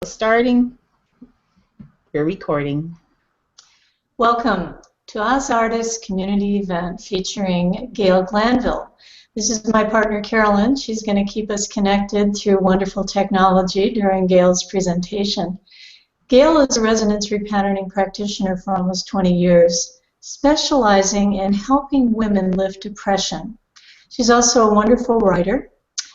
Starting, we're recording. Welcome to Oz Artists Community Event featuring Gail Glanville. This is my partner Carolyn. She's going to keep us connected through wonderful technology during Gail's presentation. Gail is a resonance repatterning practitioner for almost 20 years, specializing in helping women lift depression. She's also a wonderful writer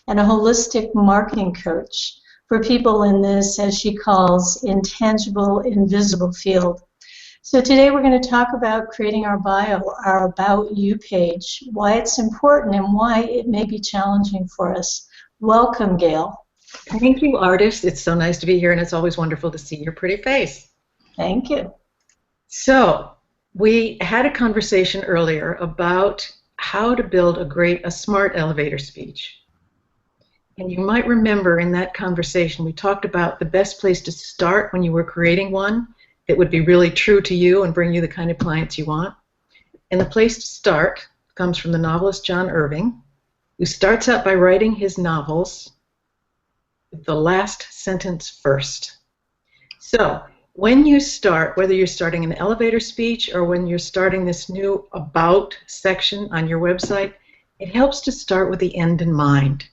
and a holistic marketing coach for people in this, as she calls, intangible, invisible field. So today we're going to talk about creating our bio, our About You page, why it's important and why it may be challenging for us. Welcome, Gail. Thank you, artist. It's so nice to be here, and it's always wonderful to see your pretty face. Thank you. So we had a conversation earlier about how to build a smart elevator speech. And you might remember in that conversation we talked about the best place to start when you were creating one that would be really true to you and bring you the kind of clients you want. And the place to start comes from the novelist John Irving, who starts out by writing his novels with the last sentence first. So when you start, whether you're starting an elevator speech or when you're starting this new About section on your website, it helps to start with the end in mind.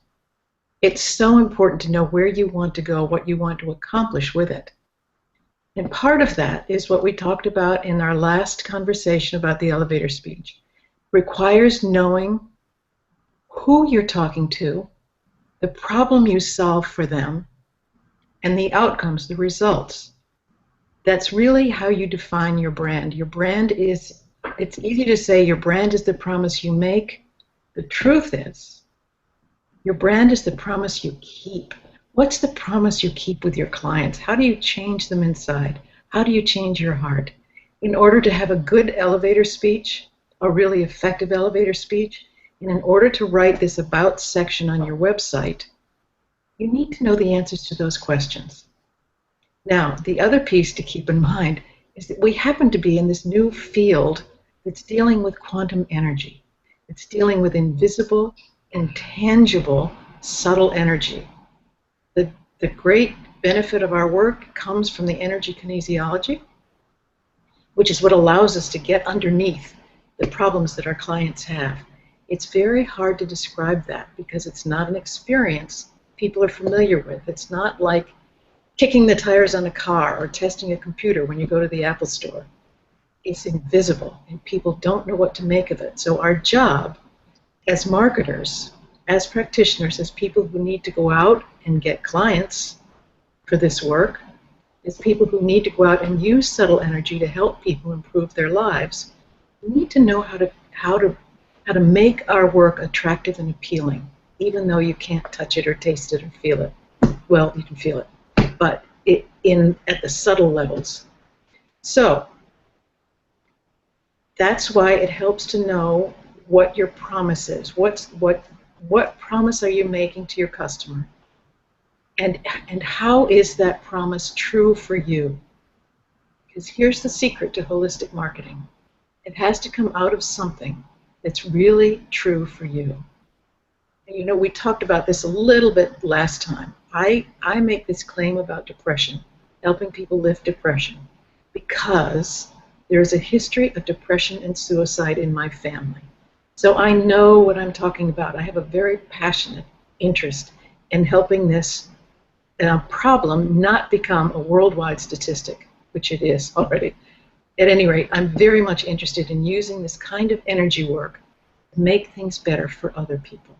It's so important to know where you want to go, what you want to accomplish with it. And part of that is what we talked about in our last conversation about the elevator speech. It requires knowing who you're talking to, the problem you solve for them, and the outcomes, the results. That's really how you define your brand. Your brand is, it's easy to say your brand is the promise you make. The truth is, your brand is the promise you keep. What's the promise you keep with your clients? How do you change them inside? How do you change your heart? In order to have a good elevator speech, a really effective elevator speech, and in order to write this About section on your website, you need to know the answers to those questions. Now, the other piece to keep in mind is that we happen to be in this new field that's dealing with quantum energy. It's dealing with invisible, intangible, subtle energy. The great benefit of our work comes from the energy kinesiology, which is what allows us to get underneath the problems that our clients have. It's very hard to describe that because it's not an experience people are familiar with. It's not like kicking the tires on a car or testing a computer when you go to the Apple store. It's invisible, and people don't know what to make of it. So our job as marketers, as practitioners, as people who need to go out and get clients for this work, as people who need to go out and use subtle energy to help people improve their lives, we need to know how to make our work attractive and appealing, even though you can't touch it or taste it or feel it. Well, you can feel it, but at the subtle levels. So that's why it helps to know what your promise is. What promise are you making to your customer? And how is that promise true for you? Because here's the secret to holistic marketing. It has to come out of something that's really true for you. And you know, we talked about this a little bit last time. I make this claim about depression, helping people lift depression, because there's a history of depression and suicide in my family. So I know what I'm talking about. I have a very passionate interest in helping this problem not become a worldwide statistic, which it is already. At any rate, I'm very much interested in using this kind of energy work to make things better for other people.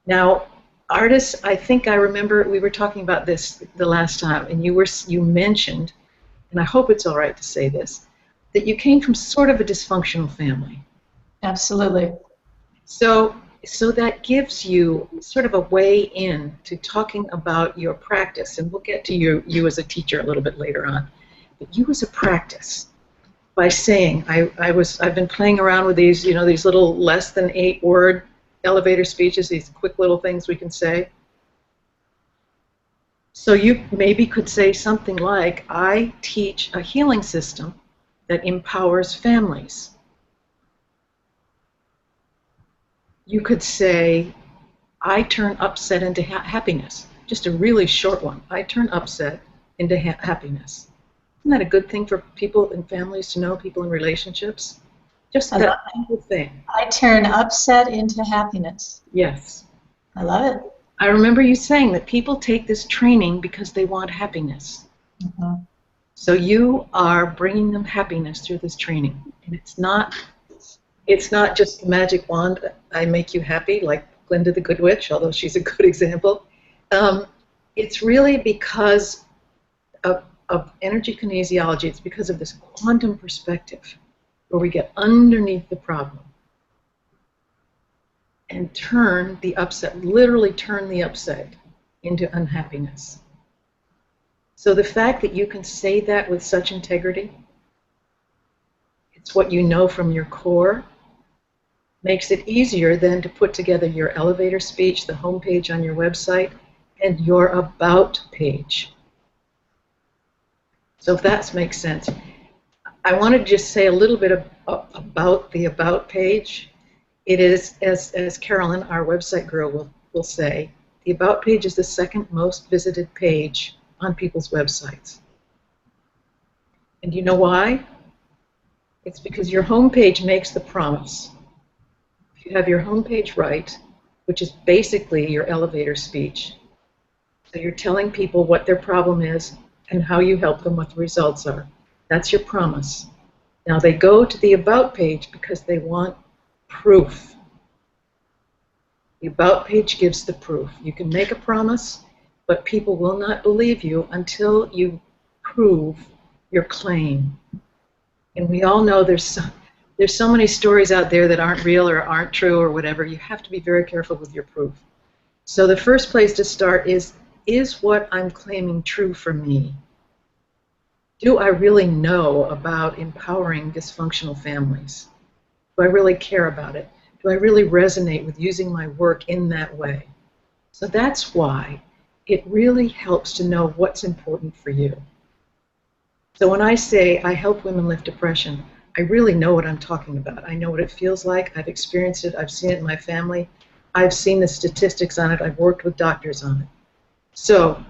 Now, artists, I think I remember we were talking about this the last time, and you mentioned, and I hope it's all right to say this, that you came from sort of a dysfunctional family. Absolutely. So that gives you sort of a way in to talking about your practice, and we'll get to you as a teacher a little bit later on. But you as a practice, by saying, I've been playing around with these, you know, these little less than 8-word elevator speeches, these quick little things we can say. So you maybe could say something like, I teach a healing system that empowers families. You could say, I turn upset into happiness. just a really short one. I turn upset into happiness. Isn't that a good thing for people in families to know, people in relationships? Just that simple thing. I turn upset into happiness. Yes. I love it. I remember you saying that people take this training because they want happiness. Mm-hmm. So you are bringing them happiness through this training. And it's not just a magic wand, I make you happy, like Glinda the Good Witch, although she's a good example. It's really because of energy kinesiology. It's because of this quantum perspective where we get underneath the problem and turn the upset, literally turn the upset into unhappiness. So the fact that you can say that with such integrity, it's what you know from your core, makes it easier then to put together your elevator speech, the homepage on your website, and your about page. So if that makes sense. I want to just say a little bit about the about page. It is, as Carolyn, our website girl, will say, the about page is the second most visited page on people's websites. And you know why? It's because your homepage makes the promise. If you have your homepage right, which is basically your elevator speech, so you're telling people what their problem is and how you help them, what the results are. That's your promise. Now they go to the About page because they want proof. The About page gives the proof. You can make a promise, but people will not believe you until you prove your claim. And we all know there's so many stories out there that aren't real or aren't true or whatever. You have to be very careful with your proof. So the first place to start is what I'm claiming true for me? Do I really know about empowering dysfunctional families? Do I really care about it? Do I really resonate with using my work in that way? So that's why it really helps to know what's important for you. So when I say I help women lift depression, I really know what I'm talking about. I know what it feels like. I've experienced it. I've seen it in my family. I've seen the statistics on it. I've worked with doctors on it. So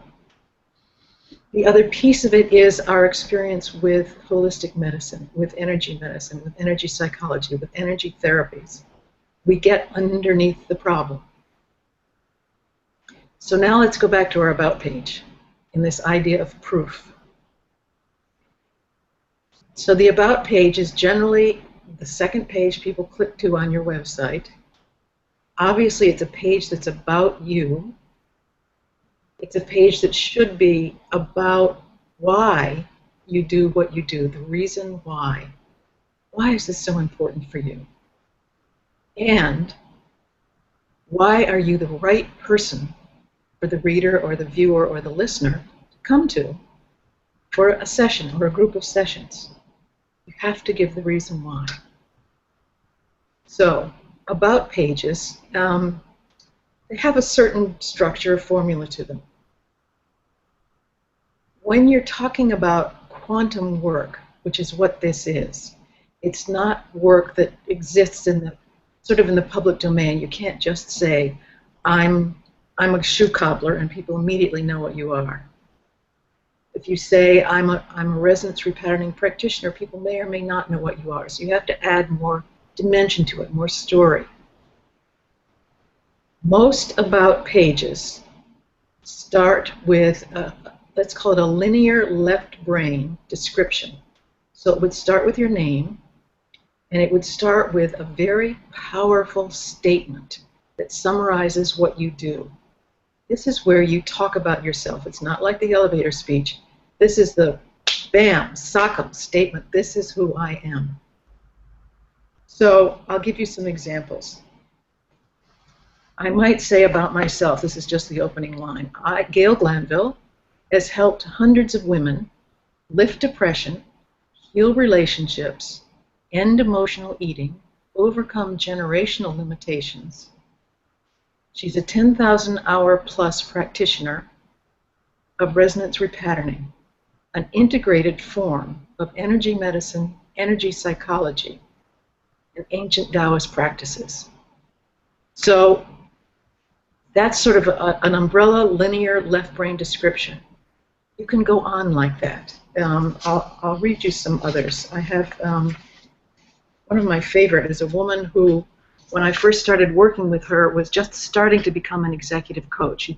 the other piece of it is our experience with holistic medicine, with energy psychology, with energy therapies. We get underneath the problem. So now let's go back to our About page in this idea of proof. So the About page is generally the second page people click to on your website. Obviously, it's a page that's about you. It's a page that should be about why you do what you do, the reason why. Why is this so important for you? And why are you the right person for the reader or the viewer or the listener to come to for a session or a group of sessions? You have to give the reason why. So, About pages, they have a certain structure, formula to them. When you're talking about quantum work, which is what this is, it's not work that exists in the sort of in the public domain. You can't just say, I'm a shoe cobbler, and people immediately know what you are. If you say, I'm a resonance repatterning practitioner, people may or may not know what you are. So you have to add more dimension to it, more story. Most About pages start with, let's call it a linear left brain description. So it would start with your name, and it would start with a very powerful statement that summarizes what you do. This is where you talk about yourself. It's not like the elevator speech. This is the bam, sock'em statement. This is who I am. So I'll give you some examples. I might say about myself, this is just the opening line, Gail Glanville has helped hundreds of women lift depression, heal relationships, end emotional eating, overcome generational limitations. She's a 10,000-hour plus practitioner of resonance repatterning, an integrated form of energy medicine, energy psychology, and ancient Taoist practices. So That's sort of an umbrella, linear, left brain description. You can go on like that. I'll read you some others. I have one of my favorite is a woman who, when I first started working with her, was just starting to become an executive coach.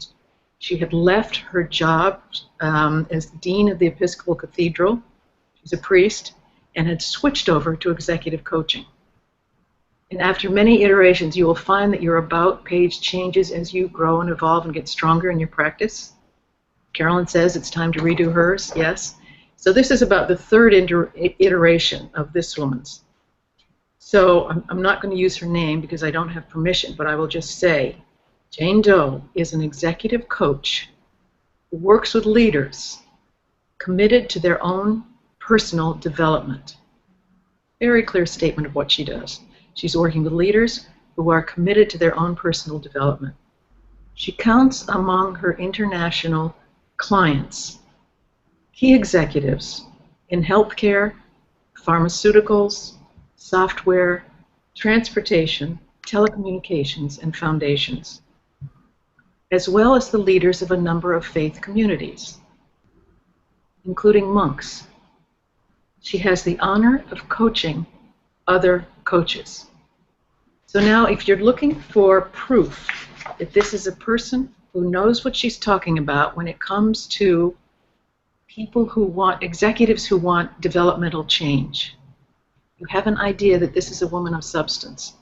She had left her job as dean of the Episcopal Cathedral. She's a priest, and had switched over to executive coaching. And after many iterations, you will find that your About page changes as you grow and evolve and get stronger in your practice. Carolyn says it's time to redo hers. Yes. So this is about the third iteration of this woman's. So I'm not going to use her name because I don't have permission, but I will just say Jane Doe is an executive coach who works with leaders committed to their own personal development. Very clear statement of what she does. She's working with leaders who are committed to their own personal development. She counts among her international clients key executives in healthcare, pharmaceuticals, software, transportation, telecommunications, and foundations, as well as the leaders of a number of faith communities, including monks. She has the honor of coaching other coaches. So now, if you're looking for proof that this is a person who knows what she's talking about when it comes to people who want, executives who want developmental change, you have an idea that this is a woman of substance.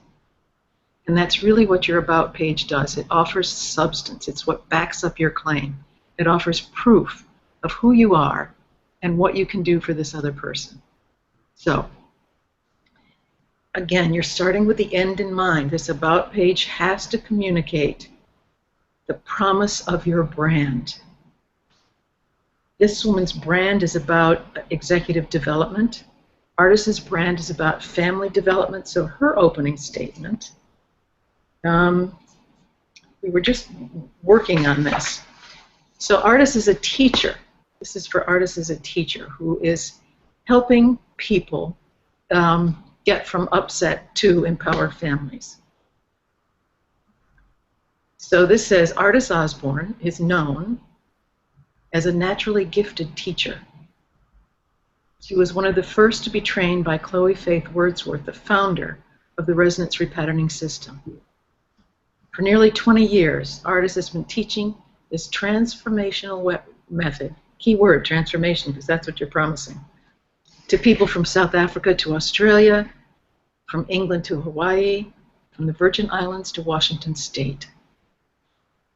And that's really what your About page does. It offers substance. It's what backs up your claim. It offers proof of who you are and what you can do for this other person. So, again, you're starting with the end in mind. This About page has to communicate the promise of your brand. This woman's brand is about executive development. Artist's brand is about family development. So her opening statement, we were just working on this. So Artist is a teacher. This is for Artist as a teacher who is helping people get from upset to empower families. So this says, Artist Osborne is known as a naturally gifted teacher. She was one of the first to be trained by Chloe Faith Wordsworth, the founder of the resonance repatterning system. For nearly 20 years, Artist has been teaching this transformational method, key word, transformation, because that's what you're promising, to people from South Africa to Australia, from England to Hawaii, from the Virgin Islands to Washington State.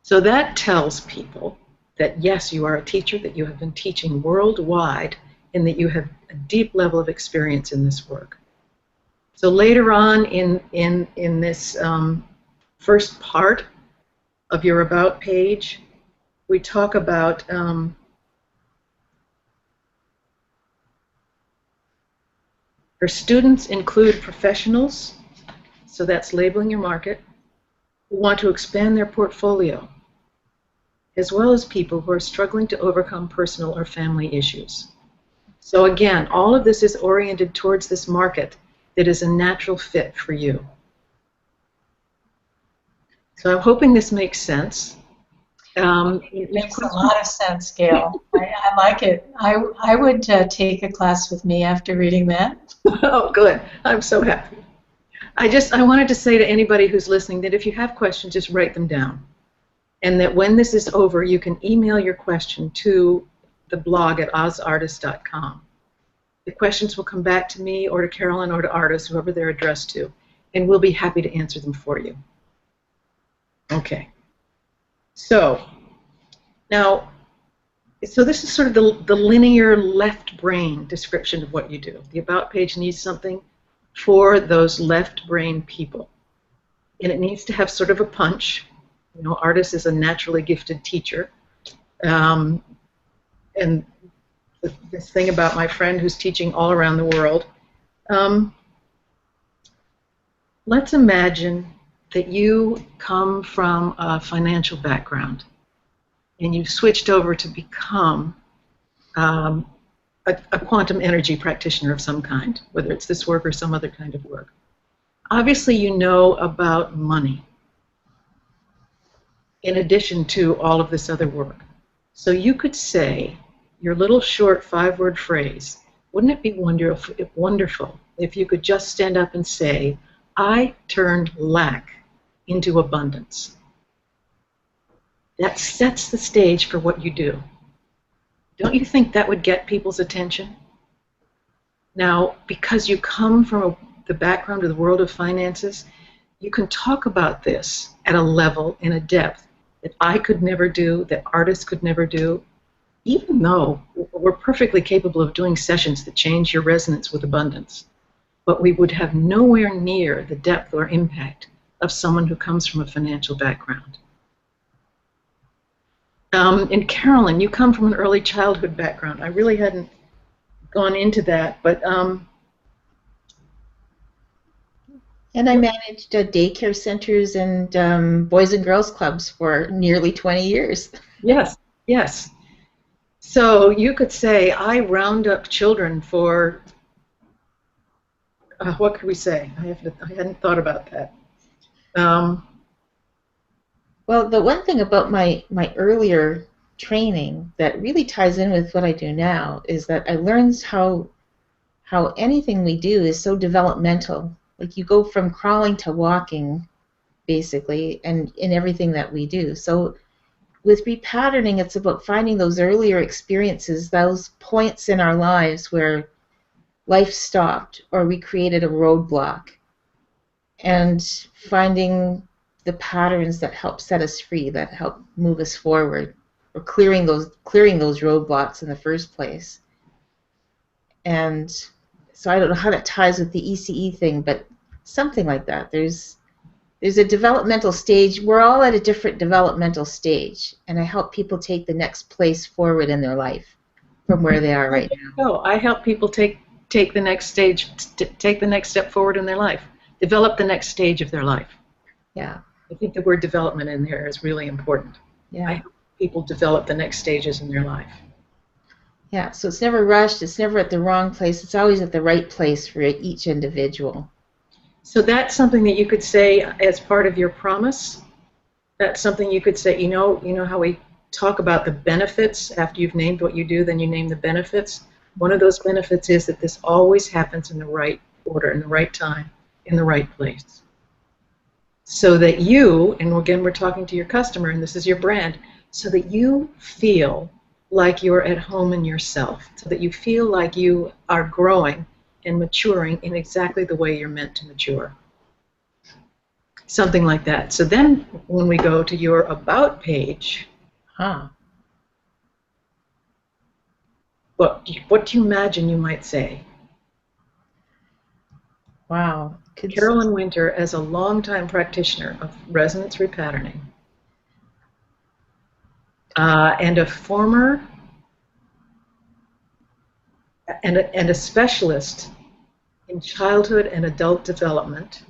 So that tells people that yes, you are a teacher, that you have been teaching worldwide, and that you have a deep level of experience in this work. So later on in this first part of your About page, we talk about her students include professionals, so that's labeling your market, who want to expand their portfolio, as well as people who are struggling to overcome personal or family issues. So again, all of this is oriented towards this market that is a natural fit for you. So I'm hoping this makes sense. It makes a lot of sense, Gail. I like it. I would take a class with me after reading that. Oh, good. I'm so happy. I wanted to say to anybody who's listening that if you have questions, just write them down. And that when this is over, you can email your question to the blog at ozartist.com. The questions will come back to me or to Carolyn or to Artist, whoever they're addressed to, and we'll be happy to answer them for you. Okay. So, now, so this is sort of the linear left brain description of what you do. The About page needs something for those left brain people. And it needs to have sort of a punch. You know, Artist is a naturally gifted teacher. And this thing about my friend who's teaching all around the world. Let's imagine that you come from a financial background and you've switched over to become a quantum energy practitioner of some kind, whether it's this work or some other kind of work. Obviously, you know about money. in addition to all of this other work. So you could say your little short 5-word phrase. Wouldn't it be wonderful if you could just stand up and say, I turned lack into abundance? That sets the stage for what you do. Don't you think that would get people's attention? Now, because you come from the background of the world of finances, you can talk about this at a level and a depth that I could never do, that artists could never do, even though we're perfectly capable of doing sessions that change your resonance with abundance. But we would have nowhere near the depth or impact of someone who comes from a financial background. And Carolyn, you come from an early childhood background. I really hadn't gone into that, but And I managed daycare centers and boys and girls clubs for nearly 20 years. yes, yes. So you could say, I round up children for, what could we say? I hadn't thought about that. Well, the one thing about my earlier training that really ties in with what I do now is that I learned how anything we do is so developmental. Like you go from crawling to walking, basically, and in everything that we do. So with repatterning, it's about finding those earlier experiences, those points in our lives where life stopped or we created a roadblock, and finding the patterns that help set us free, that help move us forward, or clearing those roadblocks in the first place. And so I don't know how that ties with the ECE thing, but something like that. There's a developmental stage. We're all at a different developmental stage, and I help people take the next place forward in their life from where they are right now. So I help people take the next stage, take the next step forward in their life, develop the next stage of their life. Yeah. I think the word development in there is really important. Yeah. I help people develop the next stages in their life. Yeah, so it's never rushed, it's never at the wrong place, it's always at the right place for each individual. So that's something that you could say as part of your promise. That's something you could say, you know how we talk about the benefits after you've named what you do, then you name the benefits. One of those benefits is that this always happens in the right order, in the right time, in the right place. So that you, and again we're talking to your customer and this is your brand, so that you feel like you're at home in yourself, so that you feel like you are growing and maturing in exactly the way you're meant to mature. Something like that. So then when we go to your About page, what do you imagine you might say? Wow. Carolyn Winter, as a longtime practitioner of resonance repatterning and a former and a specialist in childhood and adult development,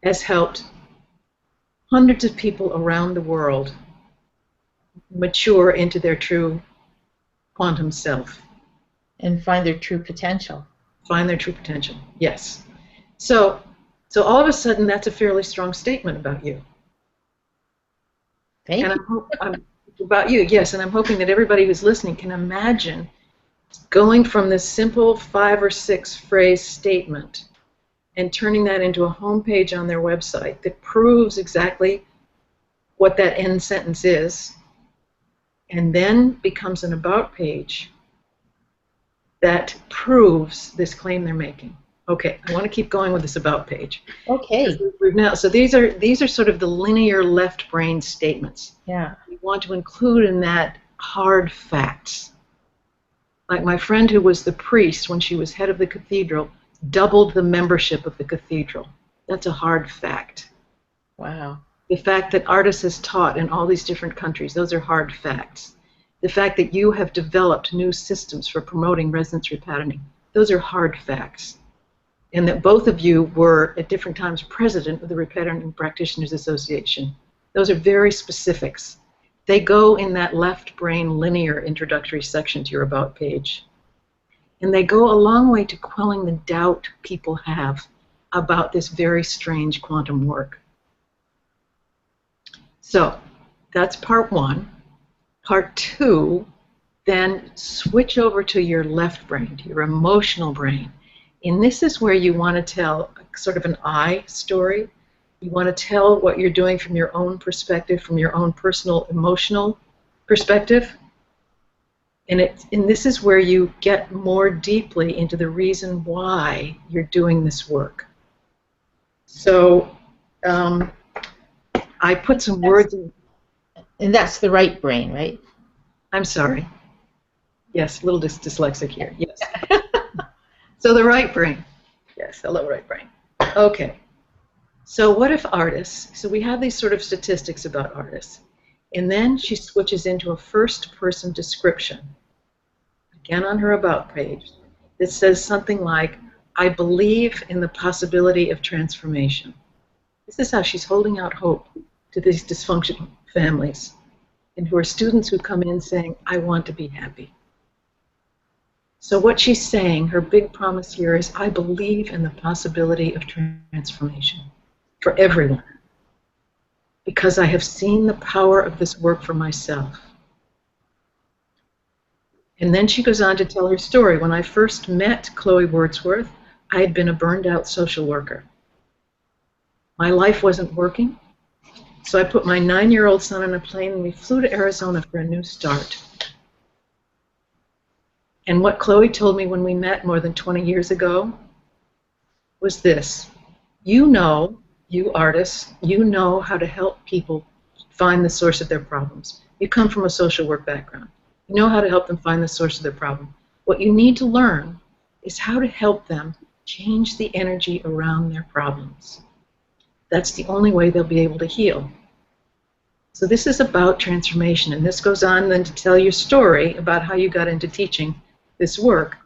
has helped hundreds of people around the world mature into their true quantum self. And find their true potential. Find their true potential, yes. So all of a sudden, that's a fairly strong statement about you. Thank and you. I'm about you, yes, and I'm hoping that everybody who's listening can imagine going from this simple 5 or 6 phrase statement and turning that into a homepage on their website that proves exactly what that end sentence is, and then becomes an About page that proves this claim they're making. Okay, I want to keep going with this About page. Okay. So these are sort of the linear left brain statements. Yeah. We want to include in that hard facts. Like my friend who was the priest when she was head of the cathedral doubled the membership of the cathedral. That's a hard fact. Wow. The fact that artists has taught in all these different countries, those are hard facts. The fact that you have developed new systems for promoting resonance repatterning, those are hard facts. And that both of you were at different times president of the Repatterning Practitioners Association. Those are very specifics. They go in that left brain linear introductory section to your About page. And they go a long way to quelling the doubt people have about this very strange quantum work. So that's part one. Part two, then switch over to your left brain, to your emotional brain. And this is where you want to tell sort of an I story. You want to tell what you're doing from your own perspective, from your own personal emotional perspective. And this is where you get more deeply into the reason why you're doing this work. So I put some words in. And that's the right brain, right? I'm sorry. Yes, a little dyslexic here. Yes. So the right brain. Yes, hello, right brain. Okay. So what if artists, so we have these sort of statistics about artists, and then she switches into a first-person description, again on her About page, that says something like, I believe in the possibility of transformation. This is how she's holding out hope to these dysfunctional families, and who are students who come in saying, I want to be happy. So what she's saying, her big promise here is, I believe in the possibility of transformation for everyone, because I have seen the power of this work for myself. And then she goes on to tell her story. When I first met Chloe Wordsworth, I had been a burned out social worker. My life wasn't working, so I put my 9-year-old son on a plane and we flew to Arizona for a new start. And what Chloe told me when we met more than 20 years ago was this: you know, you artists, you know how to help people find the source of their problems. You come from a social work background. You know how to help them find the source of their problem. What you need to learn is how to help them change the energy around their problems. That's the only way they'll be able to heal. So this is about transformation, and this goes on then to tell your story about how you got into teaching this work,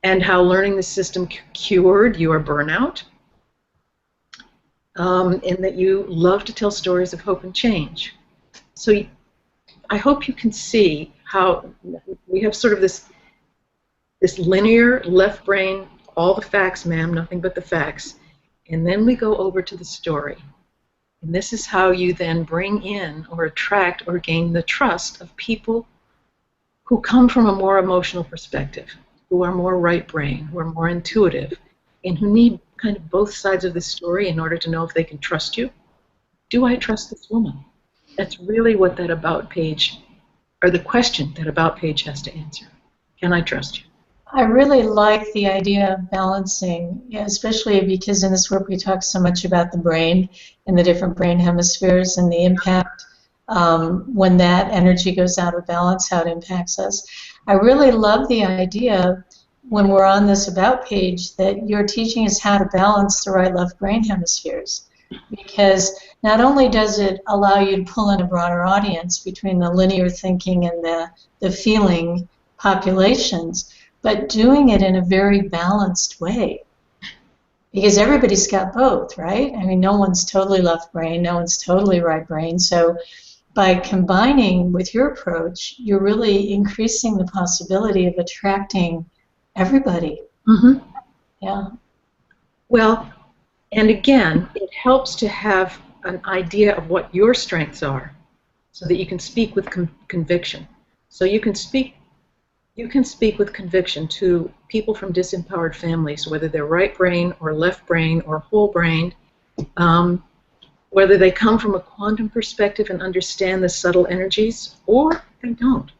and how learning the system cured your burnout, and that you love to tell stories of hope and change. So I hope you can see how we have sort of this linear left brain, all the facts, ma'am, nothing but the facts, and then we go over to the story. And this is how you then bring in or attract or gain the trust of people who come from a more emotional perspective, who are more right brain, who are more intuitive, and who need kind of both sides of the story in order to know if they can trust you. Do I trust this woman? That's really what that About page, or the question that About page has to answer. Can I trust you? I really like the idea of balancing, especially because in this work we talk so much about the brain and the different brain hemispheres and the impact when that energy goes out of balance, how it impacts us. I really love the idea when we're on this About page that you're teaching us how to balance the right-left brain hemispheres, because not only does it allow you to pull in a broader audience between the linear thinking and the feeling populations, but doing it in a very balanced way. Because everybody's got both, right? I mean, no one's totally left brain, no one's totally right brain. So by combining with your approach, you're really increasing the possibility of attracting everybody. Mm-hmm. Yeah. Well, and again, it helps to have an idea of what your strengths are so that you can speak with conviction. So you can speak with conviction to people from disempowered families, whether they're right brain or left brain or whole brain, whether they come from a quantum perspective and understand the subtle energies, or they don't.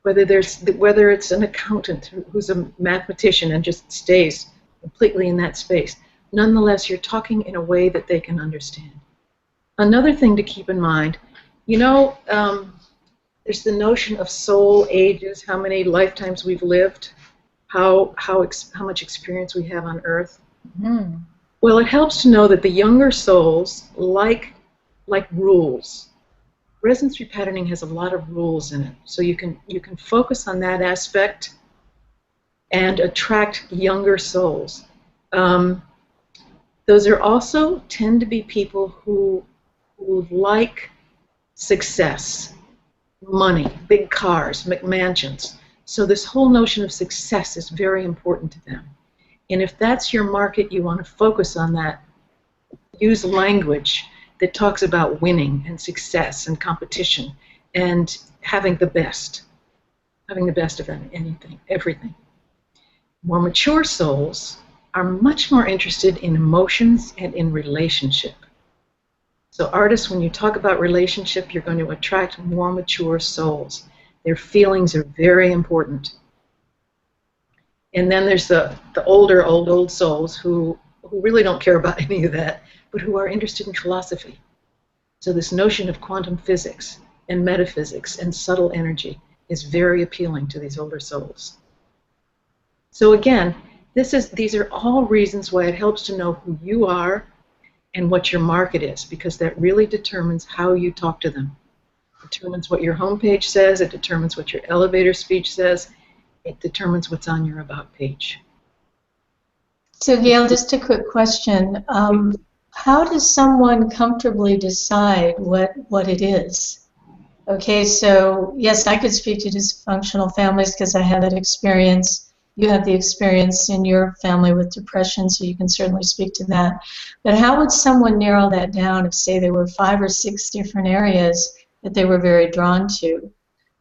Whether it's an accountant who's a mathematician and just stays completely in that space. Nonetheless, you're talking in a way that they can understand. Another thing to keep in mind, you know, there's the notion of soul ages, how many lifetimes we've lived, how much experience we have on Earth. Mm-hmm. Well, it helps to know that the younger souls like rules. Resonance repatterning has a lot of rules in it, so you can focus on that aspect and attract younger souls. Those are also tend to be people who like success, money, big cars, McMansions. So this whole notion of success is very important to them. And if that's your market, you want to focus on that. Use language that talks about winning and success and competition and having the best of anything, everything. More mature souls are much more interested in emotions and in relationship. So artists, when you talk about relationship, you're going to attract more mature souls. Their feelings are very important. And then there's the older, old souls who really don't care about any of that, but who are interested in philosophy. So this notion of quantum physics and metaphysics and subtle energy is very appealing to these older souls. So again, these are all reasons why it helps to know who you are and what your market is, because that really determines how you talk to them. It determines what your homepage says, it determines what your elevator speech says, it determines what's on your about page. So Gail, just a quick question. How does someone comfortably decide what it is? Okay, so yes, I could speak to dysfunctional families because I had that experience. You have the experience in your family with depression, so you can certainly speak to that. But how would someone narrow that down if, say, there were 5 or 6 different areas that they were very drawn to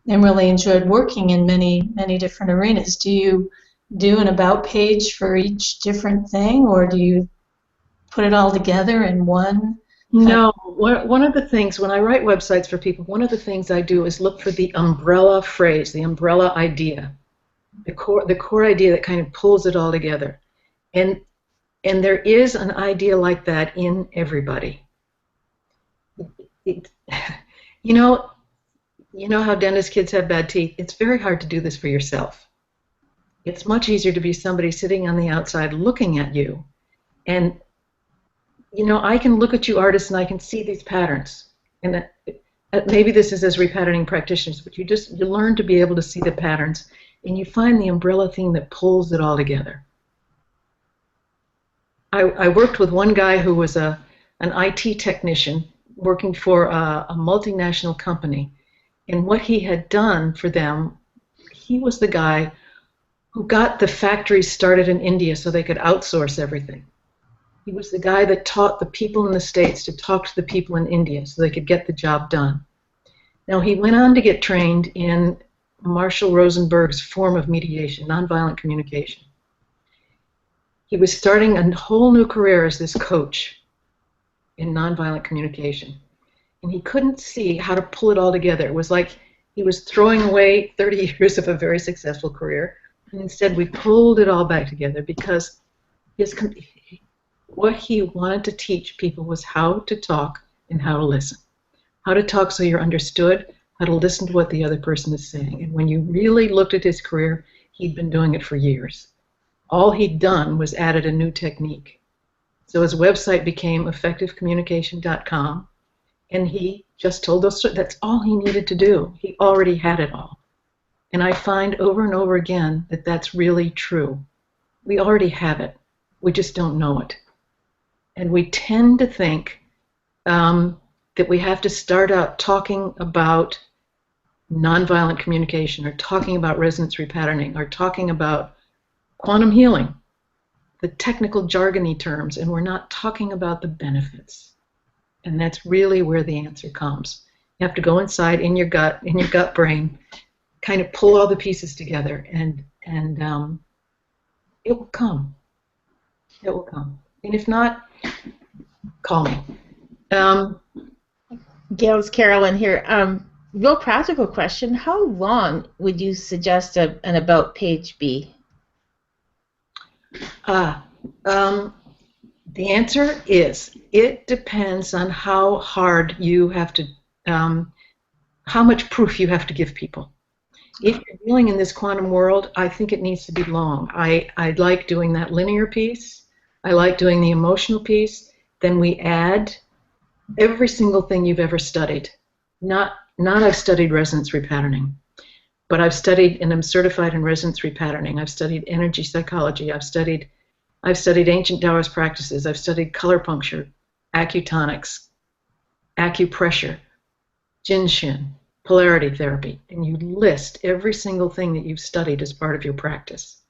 and really enjoyed working in many, many different arenas? Do you do an about page for each different thing, or do you put it all together in one? No, one of the things, when I write websites for people, one of the things I do is look for the umbrella phrase, the umbrella idea, the core idea that kind of pulls it all together. And there is an idea like that in everybody. You know how dentist kids have bad teeth? It's very hard to do this for yourself. It's much easier to be somebody sitting on the outside looking at you. And I can look at you artists and I can see these patterns. And maybe this is as repatterning practitioners, but you learn to be able to see the patterns, and you find the umbrella theme that pulls it all together. I worked with one guy who was an IT technician working for a multinational company, and what he had done for them, he was the guy who got the factories started in India so they could outsource everything. He was the guy that taught the people in the States to talk to the people in India so they could get the job done. Now, he went on to get trained in Marshall Rosenberg's form of mediation, nonviolent communication. He was starting a whole new career as this coach in nonviolent communication. And he couldn't see how to pull it all together. It was like he was throwing away 30 years of a very successful career. And instead, we pulled it all back together because what he wanted to teach people was how to talk and how to listen. How to talk so you're understood, how to listen to what the other person is saying. And when you really looked at his career, he'd been doing it for years. All he'd done was added a new technique. So his website became effectivecommunication.com, and he just told those stories. That's all he needed to do. He already had it all. And I find over and over again that that's really true. We already have it. We just don't know it. And we tend to think that we have to start out talking about nonviolent communication or talking about resonance repatterning or talking about quantum healing, the technical jargony terms, and we're not talking about the benefits. And that's really where the answer comes. You have to go inside in your gut brain, kind of pull all the pieces together, and it will come. It will come. And if not, call me. Gail, it's Carolyn here. Real practical question. How long would you suggest an about page be? The answer is it depends on how hard you have to, how much proof you have to give people. If you're dealing in this quantum world, I think it needs to be long. I like doing that linear piece. I like doing the emotional piece. Then we add every single thing you've ever studied. Not I've studied resonance repatterning, but I've studied and I'm certified in resonance repatterning. I've studied energy psychology. I've studied ancient Taoist practices. I've studied color puncture, acutonics, acupressure, Jinshin, polarity therapy, and you list every single thing that you've studied as part of your practice.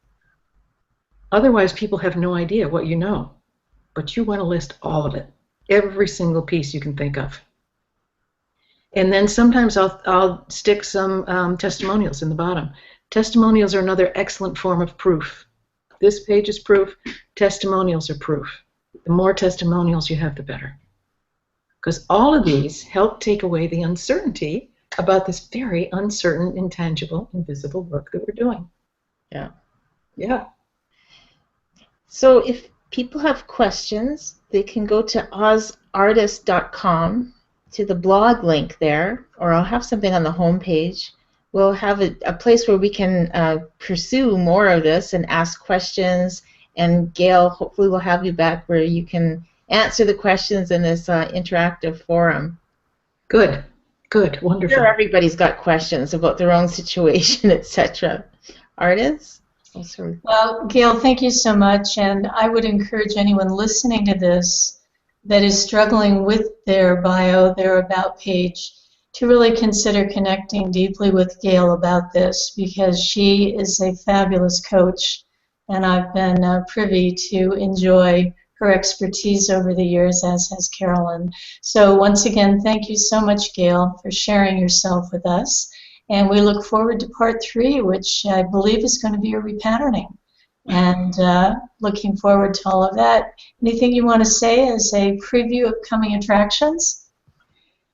Otherwise, people have no idea what you know, but you want to list all of it. every single piece you can think of. And then sometimes I'll stick some testimonials in the bottom. Testimonials are another excellent form of proof. This page is proof. Testimonials are proof. The more testimonials you have, the better. Because all of these help take away the uncertainty about this very uncertain, intangible, invisible work that we're doing. Yeah. Yeah. So if people have questions, they can go to ozartist.com to the blog link there, or I'll have something on the homepage. We'll have a place where we can pursue more of this and ask questions. And Gail, hopefully we'll have you back where you can answer the questions in this interactive forum. Good. Good. Wonderful. I'm sure everybody's got questions about their own situation, etc. Artists? Oh, sorry. Well, Gail, thank you so much. And I would encourage anyone listening to this that is struggling with their bio, their about page, to really consider connecting deeply with Gail about this, because she is a fabulous coach, and I've been privy to enjoy her expertise over the years, as has Carolyn. So once again, thank you so much, Gail, for sharing yourself with us. And we look forward to part 3, which I believe is going to be a repatterning. And looking forward to all of that. Anything you want to say as a preview of coming attractions?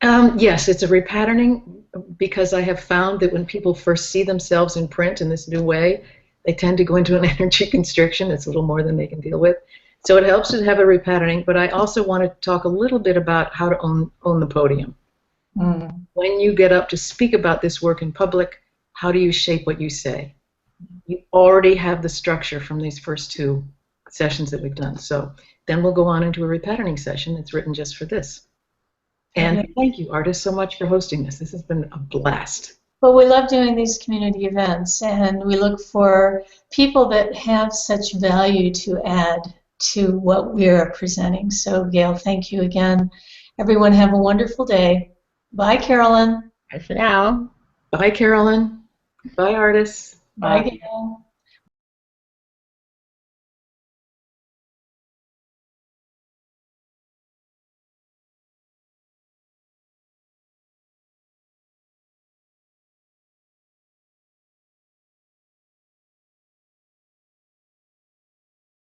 Yes, it's a repatterning, because I have found that when people first see themselves in print in this new way, they tend to go into an energy constriction. It's a little more than they can deal with. So it helps to have a repatterning, but I also want to talk a little bit about how to own the podium. When you get up to speak about this work in public, how do you shape what you say? You already have the structure from these first 2 sessions that we've done. So then we'll go on into a repatterning session that's written just for this. And thank you, artists, so much for hosting this. This has been a blast. Well, we love doing these community events, and we look for people that have such value to add to what we're presenting. So, Gail, thank you again. Everyone have a wonderful day. Bye, Carolyn. Bye for now. Bye, Carolyn. Bye, artists. Bye, Gail.